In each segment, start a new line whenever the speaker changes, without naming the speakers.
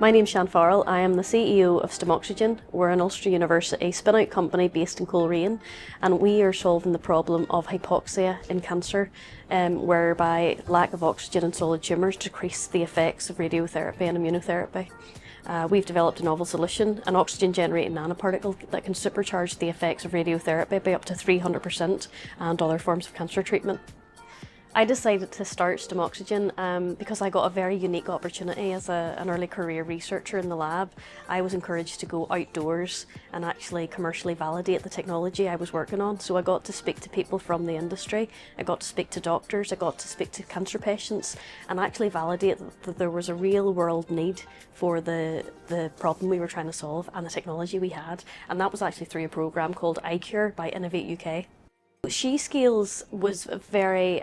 My name's Sian Farrell. I am the CEO of StimOxyGen. We're an Ulster University spin-out company based in Coleraine, and we are solving the problem of hypoxia in cancer, whereby lack of oxygen in solid tumours decrease the effects of radiotherapy and immunotherapy. We've developed a novel solution, an oxygen-generating nanoparticle that can supercharge the effects of radiotherapy by up to 300% and other forms of cancer treatment. I decided to start StimOxyGen because I got a very unique opportunity as an early career researcher in the lab. I was encouraged to go outdoors and actually commercially validate the technology I was working on. So I got to speak to people from the industry, I got to speak to doctors, I got to speak to cancer patients and actually validate that there was a real world need for the problem we were trying to solve and the technology we had. And that was actually through a programme called iCure by Innovate UK. SheScales was very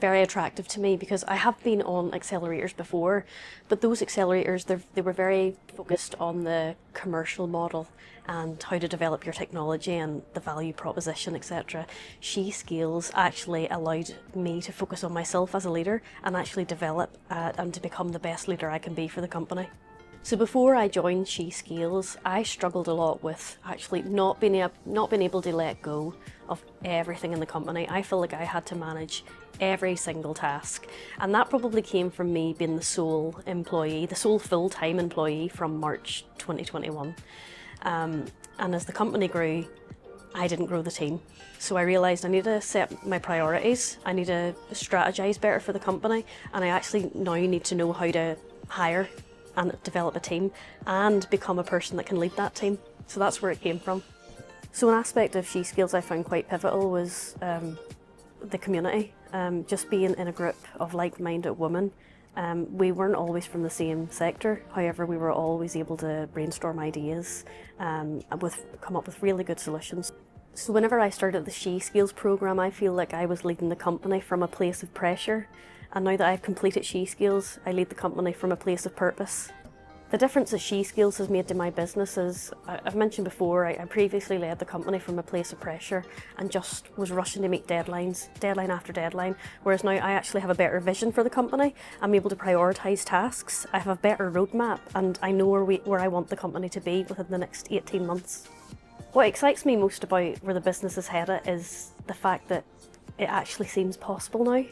attractive to me because I have been on accelerators before, but those accelerators, they were very focused on the commercial model and how to develop your technology and the value proposition, etc. SheScales actually allowed me to focus on myself as a leader and actually develop and to become the best leader I can be for the company. So before I joined SheScales, I struggled a lot with actually not being able to let go of everything in the company. I feel like I had to manage every single task, and that probably came from me being the sole employee, the sole full-time employee from March 2021. And as the company grew, I didn't grow the team. So I realised I need to set my priorities, I need to strategise better for the company, and I actually now need to know how to hire and develop a team and become a person that can lead that team. So that's where it came from. So an aspect of SheScales I found quite pivotal was the community. Just being in a group of like-minded women. We weren't always from the same sector, however we were always able to brainstorm ideas and come up with really good solutions. So whenever I started the SheScales programme, I feel like I was leading the company from a place of pressure. And now that I've completed SheScales, I lead the company from a place of purpose. The difference that SheScales has made to my business is, I've mentioned before, I previously led the company from a place of pressure and just was rushing to meet deadlines, deadline after deadline, whereas now I actually have a better vision for the company. I'm able to prioritise tasks, I have a better roadmap, and I know where I want the company to be within the next 18 months. What excites me most about where the business is headed is the fact that it actually seems possible now.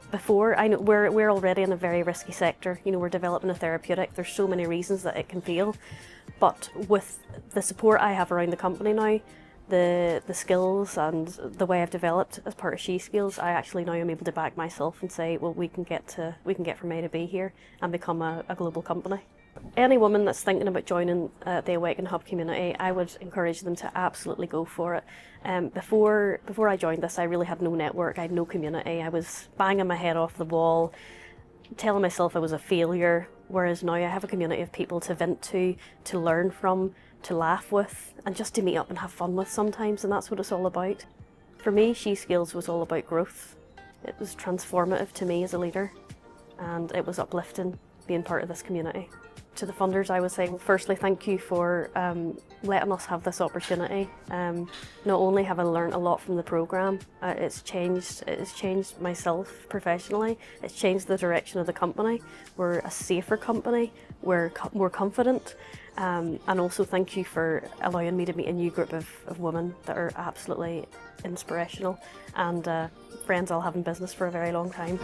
Before, I know we're already in a very risky sector. You know, we're developing a therapeutic. There's so many reasons that it can fail, but with the support I have around the company now, the skills and the way I've developed as part of SheScales, I actually now am able to back myself and say, well, we can get from A to B here and become a global company. Any woman that's thinking about joining the AwakenHub community, I would encourage them to absolutely go for it. Before I joined this, I really had no network, I had no community. I was banging my head off the wall, telling myself I was a failure, whereas now I have a community of people to vent to learn from, to laugh with, and just to meet up and have fun with sometimes, and that's what it's all about. For me, SheScales was all about growth. It was transformative to me as a leader, and it was uplifting being part of this community. To the funders, I would say, well, firstly, thank you for letting us have this opportunity. Not only have I learned a lot from the programme, it's changed myself professionally, it's changed the direction of the company. We're a safer company, we're more confident, and also thank you for allowing me to meet a new group of women that are absolutely inspirational and friends I'll have in business for a very long time.